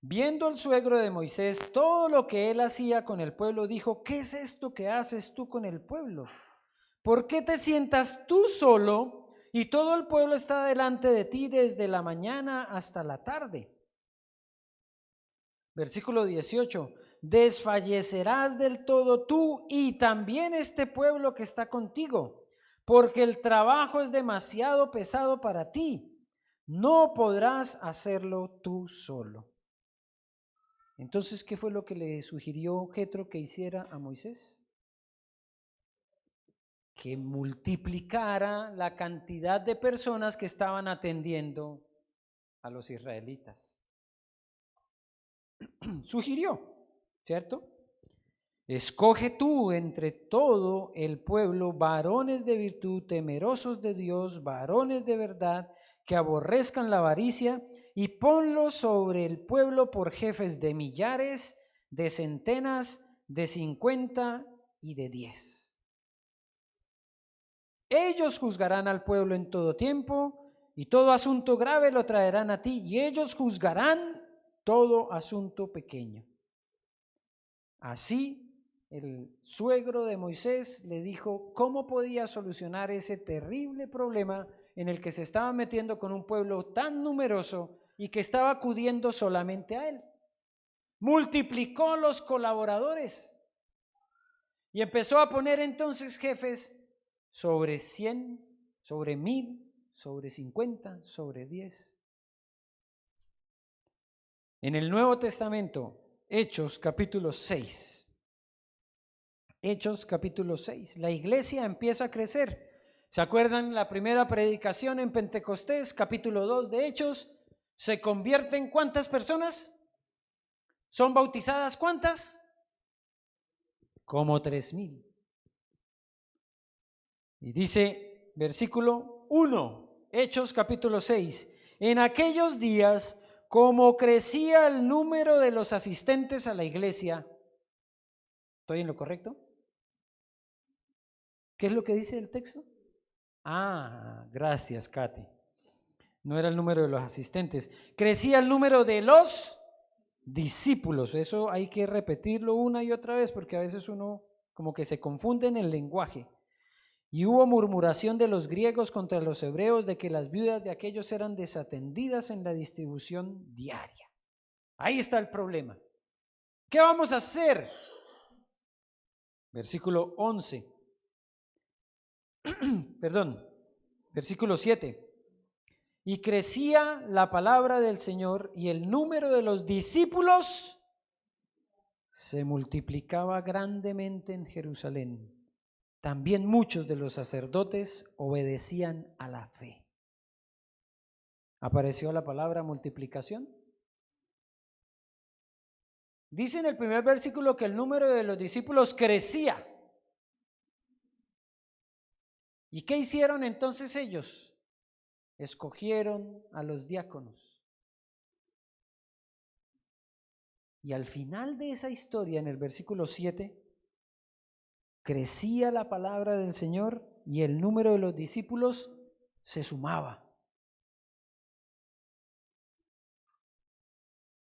S1: Viendo el suegro de Moisés todo lo que él hacía con el pueblo, dijo: ¿qué es esto que haces tú con el pueblo? ¿Por qué te sientas tú solo y todo el pueblo está delante de ti desde la mañana hasta la tarde? Versículo 18. Desfallecerás del todo tú y también este pueblo que está contigo, porque el trabajo es demasiado pesado para ti. No podrás hacerlo tú solo. Entonces, ¿qué fue lo que le sugirió Jetro que hiciera a Moisés? Que multiplicara la cantidad de personas que estaban atendiendo a los israelitas. Sugirió, ¿cierto? Escoge tú entre todo el pueblo varones de virtud, temerosos de Dios, varones de verdad, que aborrezcan la avaricia, y ponlos sobre el pueblo por jefes de millares, de centenas, de 50 y de 10. Ellos juzgarán al pueblo en todo tiempo, y todo asunto grave lo traerán a ti, y ellos juzgarán todo asunto pequeño. Así, el suegro de Moisés le dijo cómo podía solucionar ese terrible problema en el que se estaba metiendo con un pueblo tan numeroso y que estaba acudiendo solamente a él. Multiplicó los colaboradores y empezó a poner entonces jefes sobre 100, sobre 1000, sobre 50, sobre 10. En el Nuevo Testamento, Hechos capítulo 6. Hechos capítulo 6. La iglesia empieza a crecer. ¿Se acuerdan la primera predicación en Pentecostés, capítulo 2 de Hechos? ¿Se convierten cuántas personas? ¿Son bautizadas cuántas? Como 3000. Y dice, versículo 1, Hechos capítulo 6. En aquellos días, como crecía el número de los asistentes a la iglesia, ¿estoy en lo correcto? ¿Qué es lo que dice el texto? Ah, gracias, Katy. No era el número de los asistentes. Crecía el número de los discípulos. Eso hay que repetirlo una y otra vez porque a veces uno como que se confunde en el lenguaje. Y hubo murmuración de los griegos contra los hebreos de que las viudas de aquellos eran desatendidas en la distribución diaria. Ahí está el problema. ¿Qué vamos a hacer? Versículo 11. Perdón, versículo 7. Y crecía la palabra del Señor y el número de los discípulos se multiplicaba grandemente en Jerusalén. También muchos de los sacerdotes obedecían a la fe. ¿Apareció la palabra multiplicación? Dice en el primer versículo que el número de los discípulos crecía. ¿Y qué hicieron entonces ellos? Escogieron a los diáconos. Y al final de esa historia, en el versículo 7, crecía la palabra del Señor y el número de los discípulos se sumaba.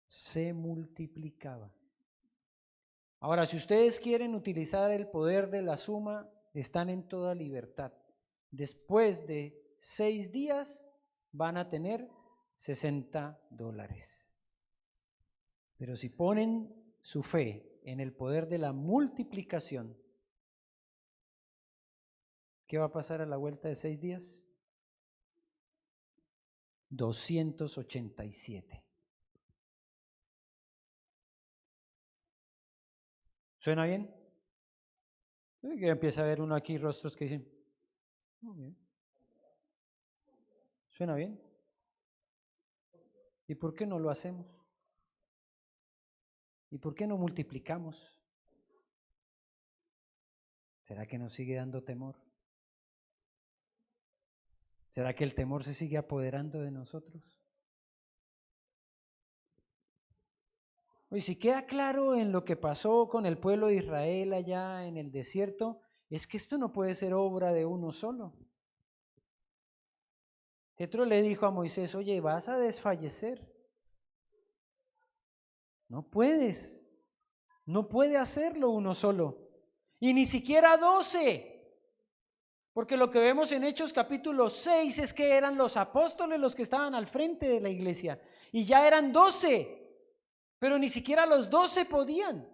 S1: Se multiplicaba. Ahora, si ustedes quieren utilizar el poder de la suma, están en toda libertad. Después de 6 días van a tener $60. Pero si ponen su fe en el poder de la multiplicación, ¿qué va a pasar a la vuelta de 6 días? 287. ¿Suena bien? Que empieza a ver uno aquí rostros que dicen, "Muy bien. Suena bien. ¿Y por qué no lo hacemos? ¿Y por qué no multiplicamos? ¿Será que nos sigue dando temor? ¿Será que el temor se sigue apoderando de nosotros? Y si queda claro en lo que pasó con el pueblo de Israel allá en el desierto, es que esto no puede ser obra de uno solo. Jetro le dijo a Moisés, oye, vas a desfallecer. No puedes, no puede hacerlo uno solo. Y ni siquiera 12. Porque lo que vemos en Hechos capítulo 6 es que eran los apóstoles los que estaban al frente de la iglesia. Y ya eran 12. Pero ni siquiera los 12 podían.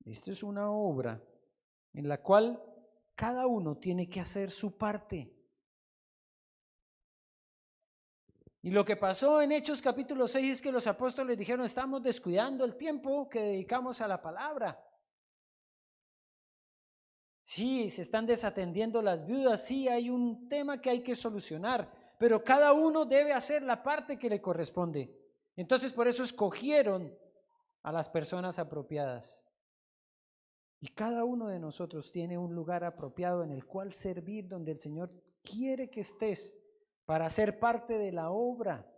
S1: Esto es una obra en la cual cada uno tiene que hacer su parte. Y lo que pasó en Hechos capítulo 6 es que los apóstoles dijeron, estamos descuidando el tiempo que dedicamos a la palabra. Sí, se están desatendiendo las viudas, sí, hay un tema que hay que solucionar, pero cada uno debe hacer la parte que le corresponde. Entonces por eso escogieron a las personas apropiadas. Y cada uno de nosotros tiene un lugar apropiado en el cual servir, donde el Señor quiere que estés para ser parte de la obra.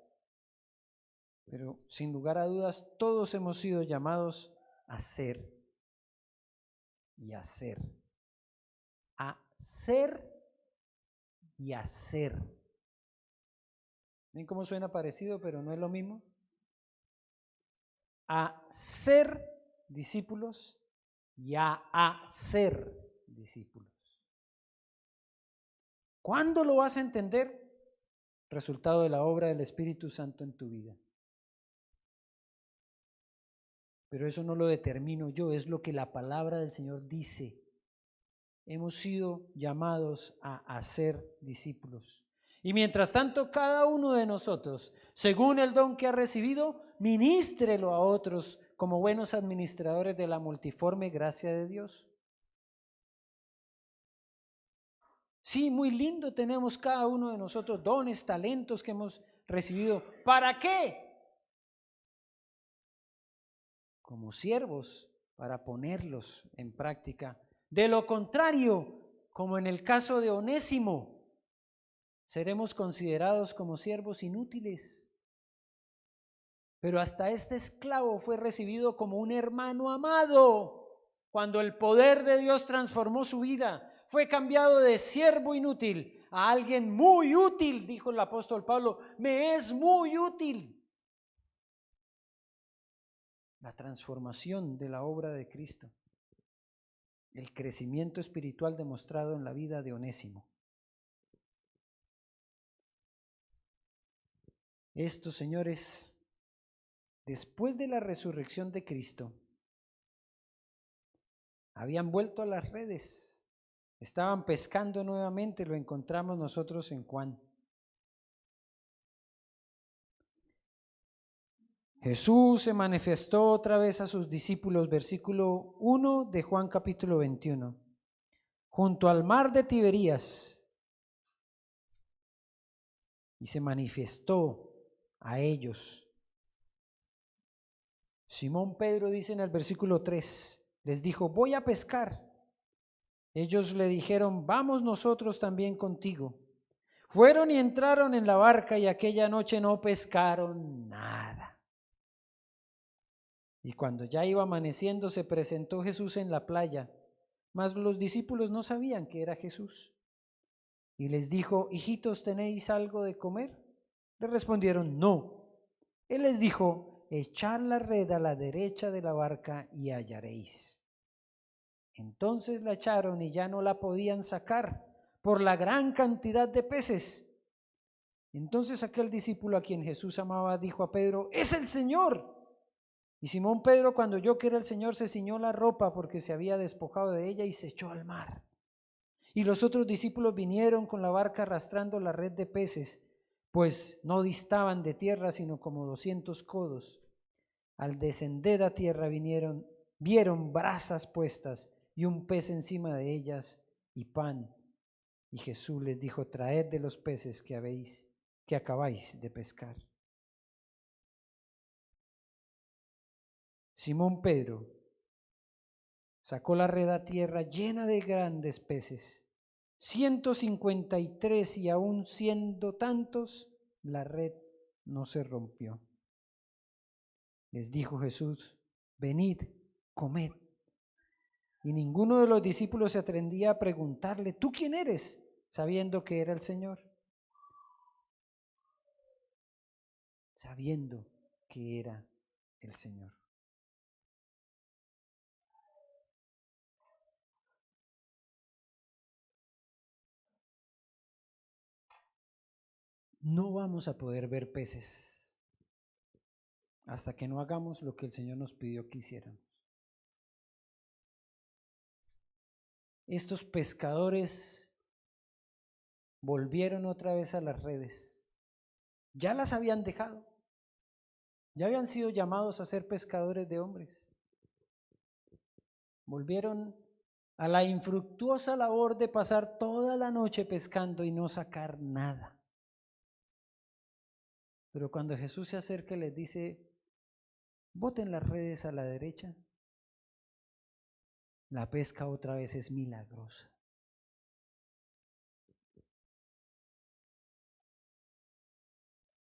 S1: Pero sin lugar a dudas, todos hemos sido llamados a ser y a ser. A ser y a ser. ¿Ven cómo suena parecido, pero no es lo mismo? A ser discípulos y a hacer discípulos. ¿Cuándo lo vas a entender? Resultado de la obra del Espíritu Santo en tu vida. Pero eso no lo determino yo, es lo que la palabra del Señor dice. Hemos sido llamados a hacer discípulos. Y mientras tanto, cada uno de nosotros, según el don que ha recibido, ministrelo a otros como buenos administradores de la multiforme gracia de Dios. Sí, muy lindo tenemos cada uno de nosotros dones, talentos que hemos recibido. ¿Para qué? Como siervos, para ponerlos en práctica. De lo contrario, como en el caso de Onésimo, seremos considerados como siervos inútiles. Pero hasta este esclavo fue recibido como un hermano amado. Cuando el poder de Dios transformó su vida, fue cambiado de siervo inútil a alguien muy útil, dijo el apóstol Pablo, me es muy útil. La transformación de la obra de Cristo, el crecimiento espiritual demostrado en la vida de Onésimo. Estos señores, después de la resurrección de Cristo, habían vuelto a las redes, estaban pescando nuevamente, lo encontramos nosotros en Juan. Jesús se manifestó otra vez a sus discípulos, versículo 1 de Juan capítulo 21, junto al mar de Tiberías, y se manifestó a ellos. Simón Pedro dice en el versículo 3, les dijo, voy a pescar. Ellos le dijeron, vamos nosotros también contigo. Fueron y entraron en la barca y aquella noche no pescaron nada. Y cuando ya iba amaneciendo se presentó Jesús en la playa, mas los discípulos no sabían que era Jesús. Y les dijo, hijitos, ¿tenéis algo de comer? Le respondieron, no. Él les dijo, echad la red a la derecha de la barca y hallaréis. Entonces la echaron y ya no la podían sacar por la gran cantidad de peces. Entonces aquel discípulo a quien Jesús amaba dijo a Pedro, ¡es el Señor! Y Simón Pedro, cuando oyó que era el Señor, se ciñó la ropa porque se había despojado de ella y se echó al mar. Y los otros discípulos vinieron con la barca arrastrando la red de peces, pues no distaban de tierra sino como 200 codos. Al descender a tierra vieron brasas puestas y un pez encima de ellas y pan. Y Jesús les dijo: traed de los peces que acabáis de pescar. Simón Pedro sacó la red a tierra llena de grandes peces, 153, y aun siendo tantos, la red no se rompió. Les dijo Jesús: venid, comed. Y ninguno de los discípulos se atrevía a preguntarle: ¿tú quién eres?, sabiendo que era el Señor. Sabiendo que era el Señor. No vamos a poder ver peces hasta que no hagamos lo que el Señor nos pidió que hiciéramos. Estos pescadores volvieron otra vez a las redes. Ya las habían dejado. Ya habían sido llamados a ser pescadores de hombres. Volvieron a la infructuosa labor de pasar toda la noche pescando y no sacar nada. Pero cuando Jesús se acerca y les dice: boten las redes a la derecha, la pesca otra vez es milagrosa.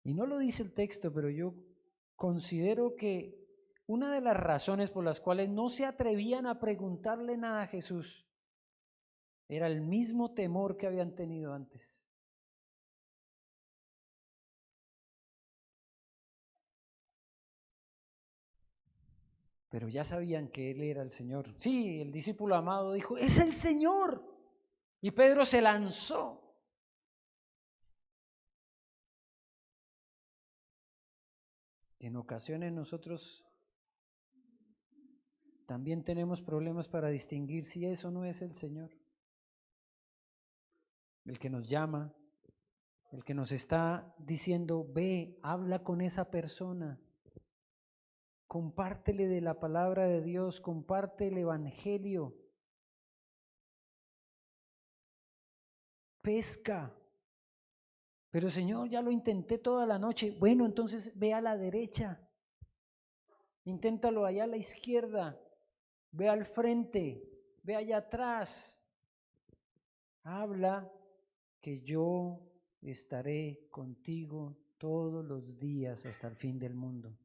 S1: Y no lo dice el texto, pero yo considero que una de las razones por las cuales no se atrevían a preguntarle nada a Jesús era el mismo temor que habían tenido antes. Pero ya sabían que Él era el Señor. Sí, el discípulo amado dijo: ¡es el Señor! Y Pedro se lanzó. En ocasiones nosotros también tenemos problemas para distinguir si eso no es el Señor. El que nos llama, el que nos está diciendo: ve, habla con esa persona. Compártele de la palabra de Dios, comparte el evangelio. Pesca. Pero Señor, ya lo intenté toda la noche. Bueno, entonces ve a la derecha. Inténtalo allá a la izquierda. Ve al frente. Ve allá atrás. Habla, que yo estaré contigo todos los días hasta el fin del mundo.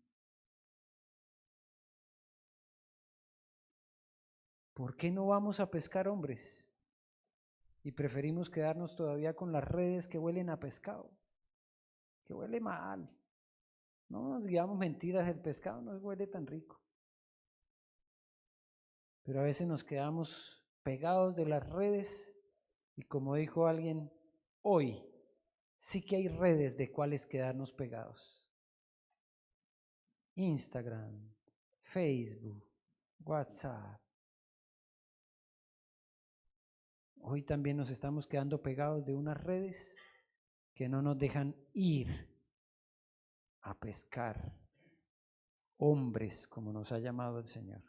S1: ¿Por qué no vamos a pescar hombres? Y preferimos quedarnos todavía con las redes que huelen a pescado, que huele mal. No nos digamos mentiras, el pescado no huele tan rico. Pero a veces nos quedamos pegados de las redes y, como dijo alguien, hoy sí que hay redes de cuáles quedarnos pegados. Instagram, Facebook, WhatsApp. Hoy también nos estamos quedando pegados de unas redes que no nos dejan ir a pescar hombres como nos ha llamado el Señor.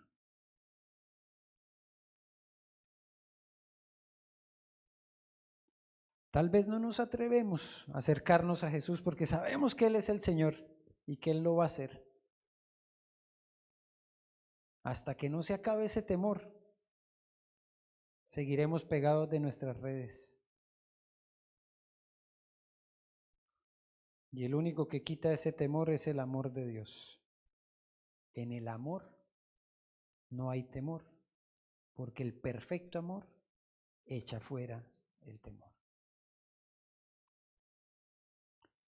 S1: Tal vez no nos atrevemos a acercarnos a Jesús porque sabemos que Él es el Señor y que Él lo va a hacer. Hasta que no se acabe ese temor, seguiremos pegados de nuestras redes. Y el único que quita ese temor es el amor de Dios. En el amor no hay temor, porque el perfecto amor echa fuera el temor.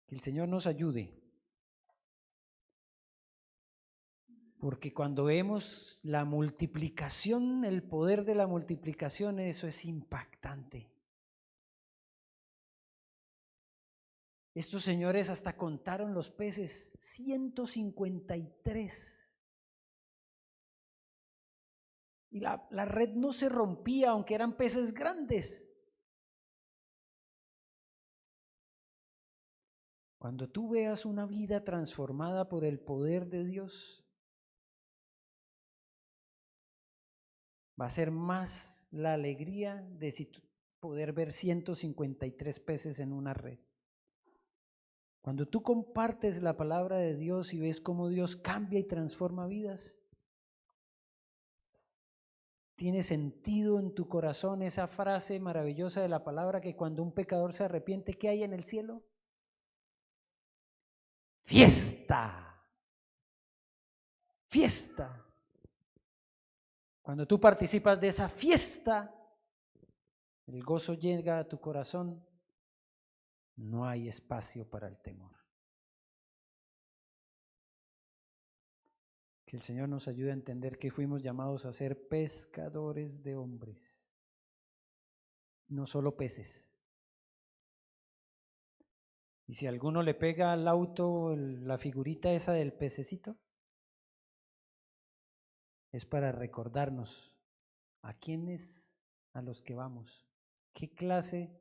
S1: Que el Señor nos ayude, porque cuando vemos la multiplicación, el poder de la multiplicación, eso es impactante. Estos señores hasta contaron los peces, 153. Y la red no se rompía, aunque eran peces grandes. Cuando tú veas una vida transformada por el poder de Dios, va a ser más la alegría de poder ver 153 peces en una red. Cuando tú compartes la palabra de Dios y ves cómo Dios cambia y transforma vidas, tiene sentido en tu corazón esa frase maravillosa de la palabra que cuando un pecador se arrepiente, ¿qué hay en el cielo? Fiesta. Fiesta. Cuando tú participas de esa fiesta, el gozo llega a tu corazón, no hay espacio para el temor. Que el Señor nos ayude a entender que fuimos llamados a ser pescadores de hombres, no solo peces. Y si a alguno le pega al auto la figurita esa del pececito, es para recordarnos a quiénes a los que vamos, qué clase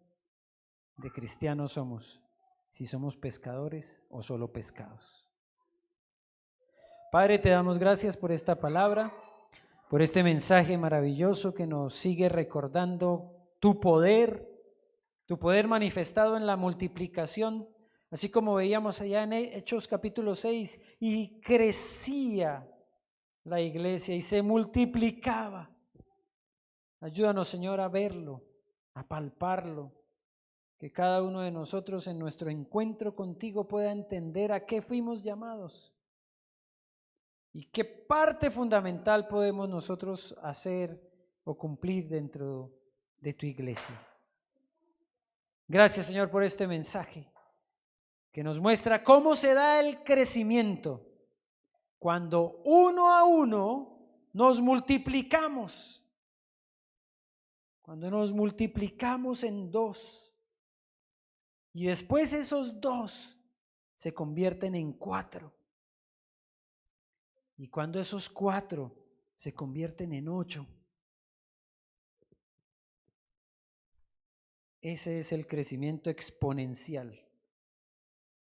S1: de cristianos somos, si somos pescadores o solo pescados. Padre, te damos gracias por esta palabra, por este mensaje maravilloso que nos sigue recordando tu poder manifestado en la multiplicación, así como veíamos allá en Hechos capítulo 6, y crecía la iglesia y se multiplicaba. Ayúdanos, Señor, a verlo, a palparlo, que cada uno de nosotros en nuestro encuentro contigo pueda entender a qué fuimos llamados y qué parte fundamental podemos nosotros hacer o cumplir dentro de tu iglesia. Gracias, Señor, por este mensaje que nos muestra cómo se da el crecimiento cuando uno a uno nos multiplicamos. Cuando nos multiplicamos en dos y después esos dos se convierten en 4. Y cuando esos 4 se convierten en 8. Ese es el crecimiento exponencial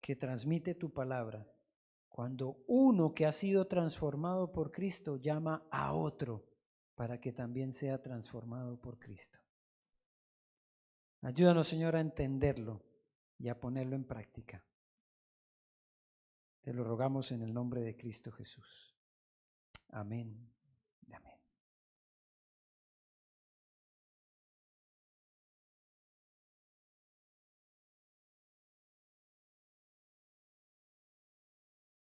S1: que transmite tu palabra. Cuando uno que ha sido transformado por Cristo llama a otro para que también sea transformado por Cristo. Ayúdanos, Señor, a entenderlo y a ponerlo en práctica. Te lo rogamos en el nombre de Cristo Jesús. Amén.